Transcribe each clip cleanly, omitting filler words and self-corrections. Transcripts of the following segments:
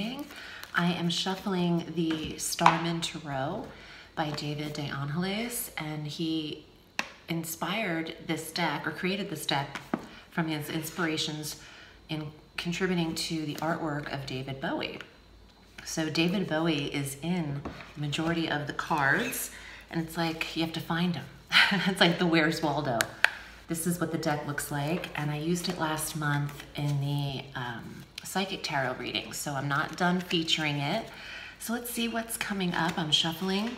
reading. I am shuffling the Starman Tarot by David De Angelis, and he inspired this deck, or created this deck, from his inspirations in contributing to the artwork of David Bowie. So David Bowie is in the majority of the cards, and it's like you have to find him. It's like the Where's Waldo. This is what the deck looks like, and I used it last month in the Psychic Tarot reading, so I'm not done featuring it. So let's see what's coming up. I'm shuffling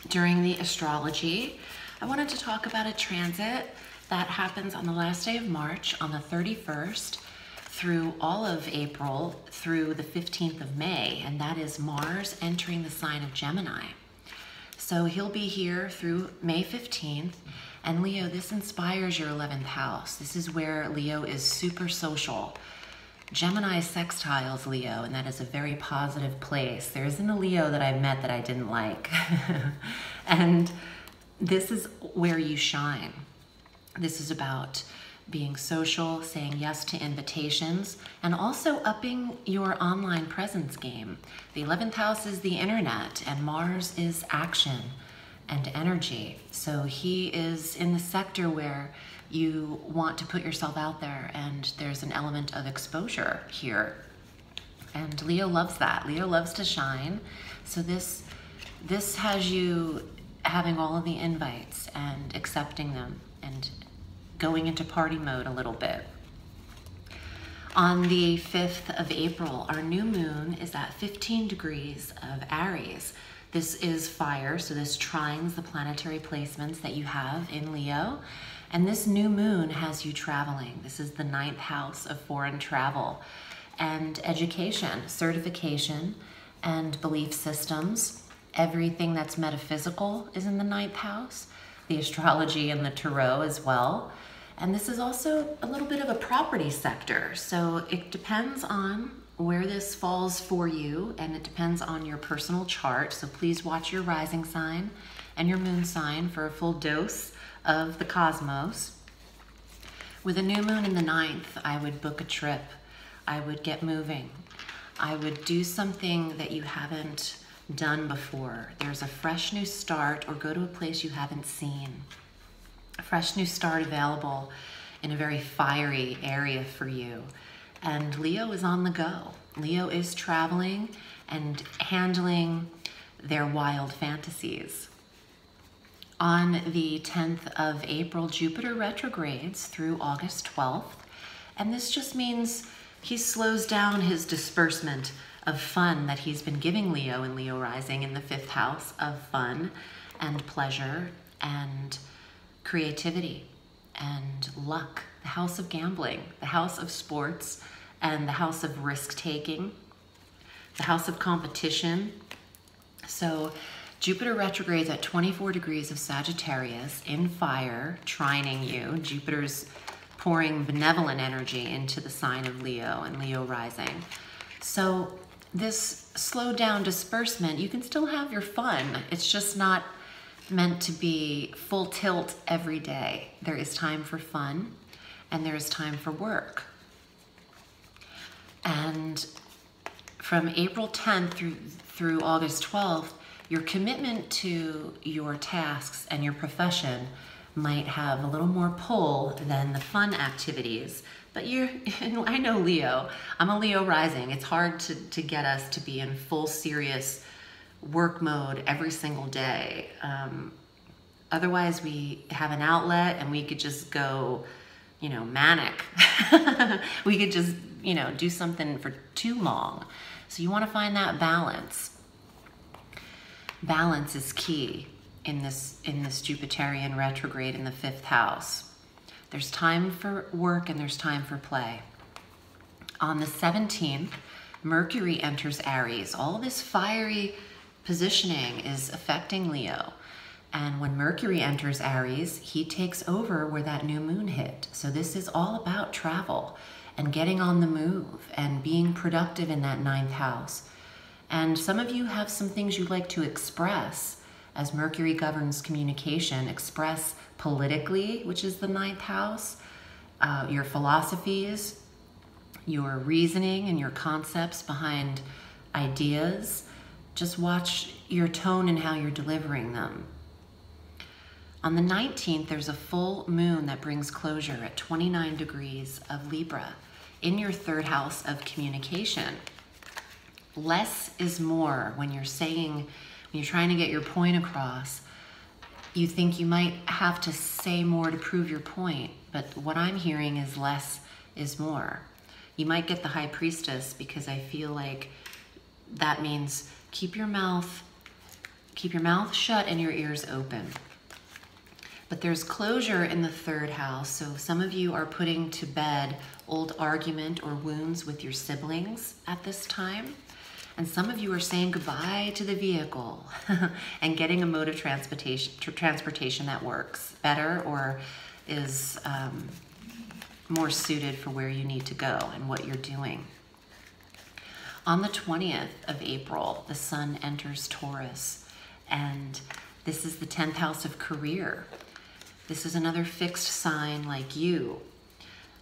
during the astrology. I wanted to talk about a transit that happens on the last day of March, on the 31st, through all of April, through the 15th of May, and that is Mars entering the sign of Gemini. So he'll be here through May 15th, and Leo, this inspires your 11th house. This is where Leo is super social. Gemini sextiles Leo, and that is a very positive place. There isn't a Leo that I've met that I didn't like. And this is where you shine. This is about being social, saying yes to invitations, and also upping your online presence game. The 11th house is the internet, and Mars is action and energy. So he is in the sector where you want to put yourself out there, and there's an element of exposure here. And Leo loves that. Leo loves to shine. So this has you having all of the invites and accepting them and going into party mode a little bit. On the 5th of April, our new moon is at 15 degrees of Aries. This is fire, so this trines the planetary placements that you have in Leo. And this new moon has you traveling. This is the 9th house of foreign travel and education, certification, and belief systems. Everything that's metaphysical is in the 9th house, the astrology and the tarot as well. And this is also a little bit of a property sector. So it depends on where this falls for you, and it depends on your personal chart. So please watch your rising sign and your moon sign for a full dose of the cosmos. With a new moon in the 9th, I would book a trip. I would get moving. I would do something that you haven't done before. There's a fresh new start, or go to a place you haven't seen. A fresh new start available in a very fiery area for you. And Leo is on the go. Leo is traveling and handling their wild fantasies. On the 10th of April, Jupiter retrogrades through August 12th. And this just means he slows down his disbursement of fun that he's been giving Leo and Leo rising in the 5th house of fun and pleasure and creativity and luck, the house of gambling, the house of sports, and the house of risk-taking, the house of competition. So Jupiter retrogrades at 24 degrees of Sagittarius in fire, trining you. Jupiter's pouring benevolent energy into the sign of Leo and Leo rising. So this slowed down disbursement, you can still have your fun. It's just not meant to be full tilt every day. There is time for fun, and there is time for work. And from April 10th through August 12th, your commitment to your tasks and your profession might have a little more pull than the fun activities. But I know Leo. I'm a Leo rising. It's hard to get us to be in full serious work mode every single day. Otherwise, we have an outlet and we could just go, manic. We could just, do something for too long. So you want to find that balance. Balance is key in this Jupiterian retrograde in the 5th house. There's time for work and there's time for play. On the 17th, Mercury enters Aries. All this fiery positioning is affecting Leo. And when Mercury enters Aries, he takes over where that new moon hit. So this is all about travel and getting on the move and being productive in that 9th house. And some of you have some things you'd like to express, as Mercury governs communication, express politically, which is the 9th house, your philosophies, your reasoning and your concepts behind ideas. Just watch your tone and how you're delivering them. On the 19th, there's a full moon that brings closure at 29 degrees of Libra in your third house of communication. Less is more. When you're trying to get your point across, you think you might have to say more to prove your point, but what I'm hearing is less is more. You might get the High Priestess, because I feel like that means keep your mouth shut and your ears open. But there's closure in the third house, so some of you are putting to bed old argument or wounds with your siblings at this time. And some of you are saying goodbye to the vehicle and getting a mode of transportation that works better or is more suited for where you need to go and what you're doing. On the 20th of April, the sun enters Taurus, and this is the 10th house of career. This is another fixed sign like you.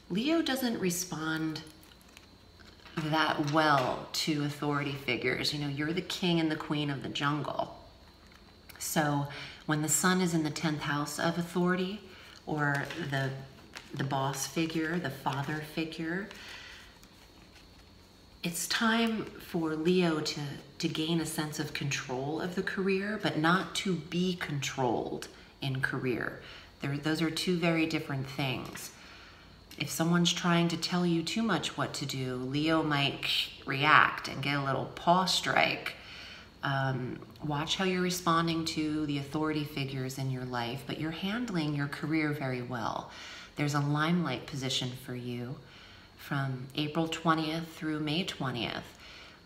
Leo doesn't respond that well to authority figures. You know, you're the king and the queen of the jungle. So when the sun is in the 10th house of authority, or the boss figure, the father figure, it's time for Leo to gain a sense of control of the career, but not to be controlled in career. Those are two very different things. If someone's trying to tell you too much what to do, Leo might react and get a little paw strike. Watch how you're responding to the authority figures in your life, but you're handling your career very well. There's a limelight position for you from April 20th through May 20th.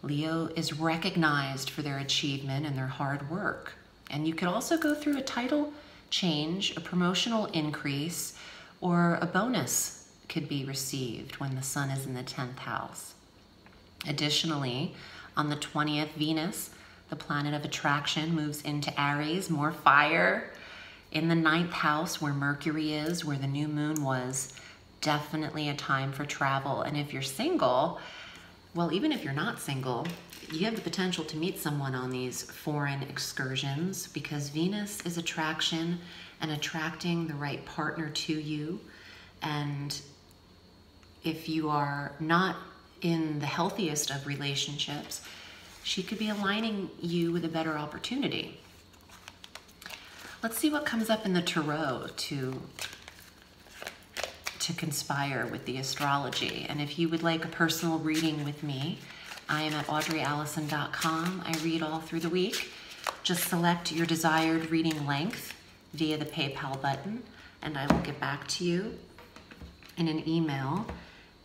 Leo is recognized for their achievement and their hard work. And you could also go through a title change, a promotional increase, or a bonus could be received when the sun is in the 10th house. Additionally, on the 20th, Venus, the planet of attraction, moves into Aries, more fire. In the 9th house, where Mercury is, where the new moon was, definitely a time for travel. And if you're single, well, even if you're not single, you have the potential to meet someone on these foreign excursions, because Venus is attraction and attracting the right partner to you. And if you are not in the healthiest of relationships, she could be aligning you with a better opportunity. Let's see what comes up in the tarot to conspire with the astrology. And if you would like a personal reading with me, I am at audreyalison.com. I read all through the week. Just select your desired reading length via the PayPal button, and I will get back to you in an email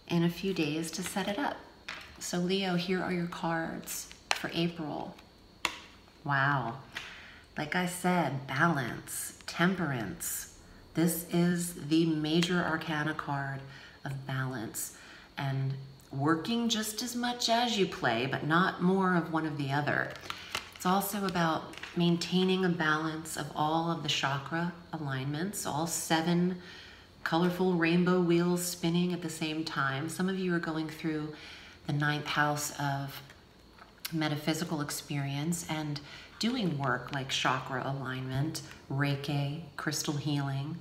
in a few days to set it up. So Leo, here are your cards for April. Wow. Like I said, balance, temperance. This is the major arcana card of balance, and working just as much as you play, but not more of one or the other. It's also about maintaining a balance of all of the chakra alignments, all 7 colorful rainbow wheels spinning at the same time. Some of you are going through the 9th house of metaphysical experience and doing work like chakra alignment, Reiki, crystal healing,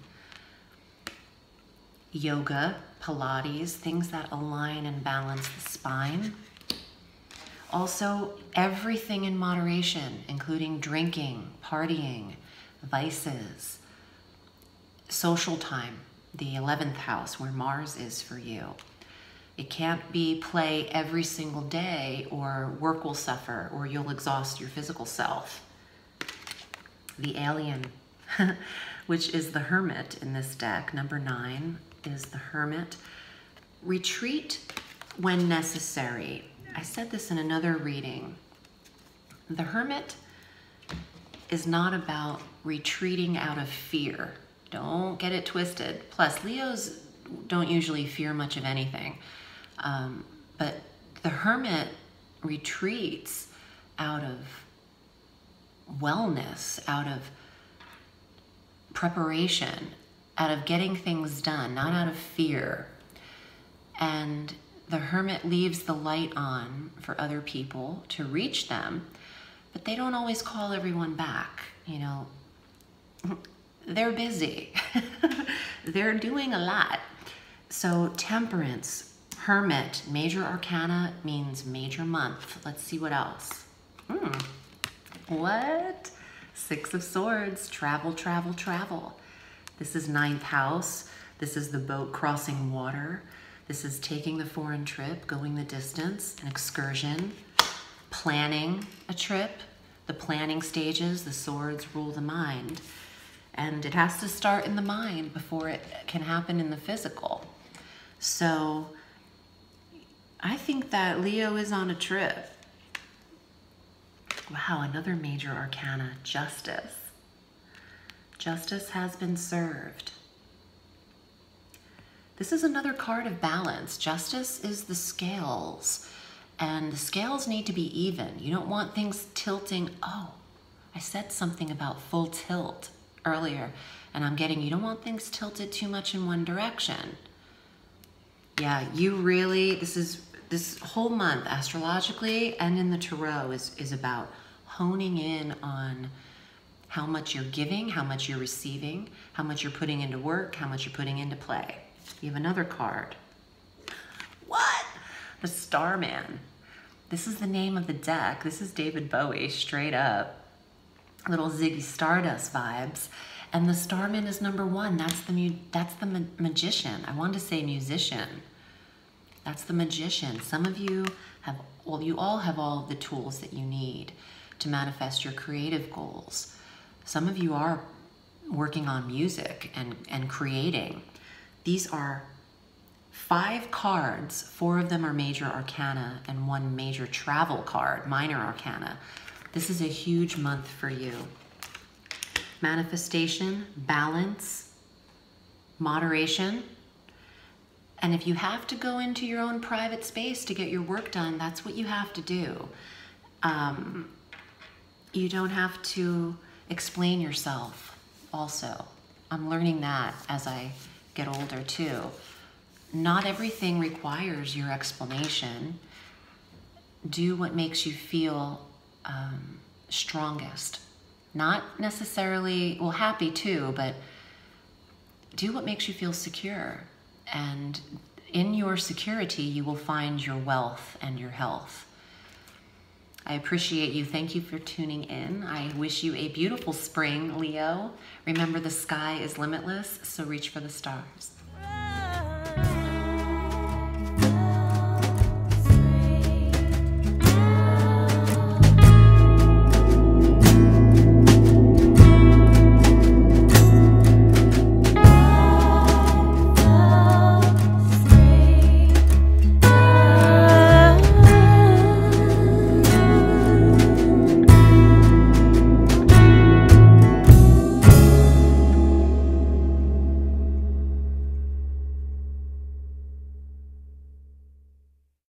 yoga, Pilates, things that align and balance the spine. Also, everything in moderation, including drinking, partying, vices, social time, the 11th house where Mars is for you. It can't be play every single day or work will suffer or you'll exhaust your physical self. The alien, which is the Hermit in this deck, number 9 is the Hermit. Retreat when necessary. I said this in another reading. The Hermit is not about retreating out of fear. Don't get it twisted. Plus, Leos don't usually fear much of anything. But the Hermit retreats out of wellness, out of preparation, out of getting things done, not out of fear. And the Hermit leaves the light on for other people to reach them, but they don't always call everyone back. You know, they're busy. They're doing a lot. So Temperance, Hermit, major arcana means major month. Let's see what else. What? Six of Swords, travel, travel, travel. This is 9th house. This is the boat crossing water. This is taking the foreign trip, going the distance, an excursion, planning a trip. The planning stages, the swords rule the mind. And it has to start in the mind before it can happen in the physical. So I think that Leo is on a trip. Wow, another major arcana, Justice. Justice has been served. This is another card of balance. Justice is the scales, and the scales need to be even. You don't want things tilting. Oh, I said something about full tilt earlier, and I'm getting, you don't want things tilted too much in one direction. Yeah, you really, this whole month, astrologically and in the tarot, is about honing in on how much you're giving, how much you're receiving, how much you're putting into work, how much you're putting into play. You have another card. What? The Starman. This is the name of the deck. This is David Bowie, straight up. Little Ziggy Stardust vibes. And the Starman is number 1. That's the magician. I wanted to say musician. That's the magician. Some of you have, well, you all have all the tools that you need to manifest your creative goals. Some of you are working on music and creating. These are 5 cards. 4 of them are major arcana and 1 major travel card, minor arcana. This is a huge month for you. Manifestation, balance, moderation. And if you have to go into your own private space to get your work done, that's what you have to do. You don't have to explain yourself also. I'm learning that as I get older too. Not everything requires your explanation. Do what makes you feel strongest. Not necessarily, well, happy too, but do what makes you feel secure. And in your security, you will find your wealth and your health. I appreciate you. Thank you for tuning in. I wish you a beautiful spring, Leo. Remember, the sky is limitless, so reach for the stars.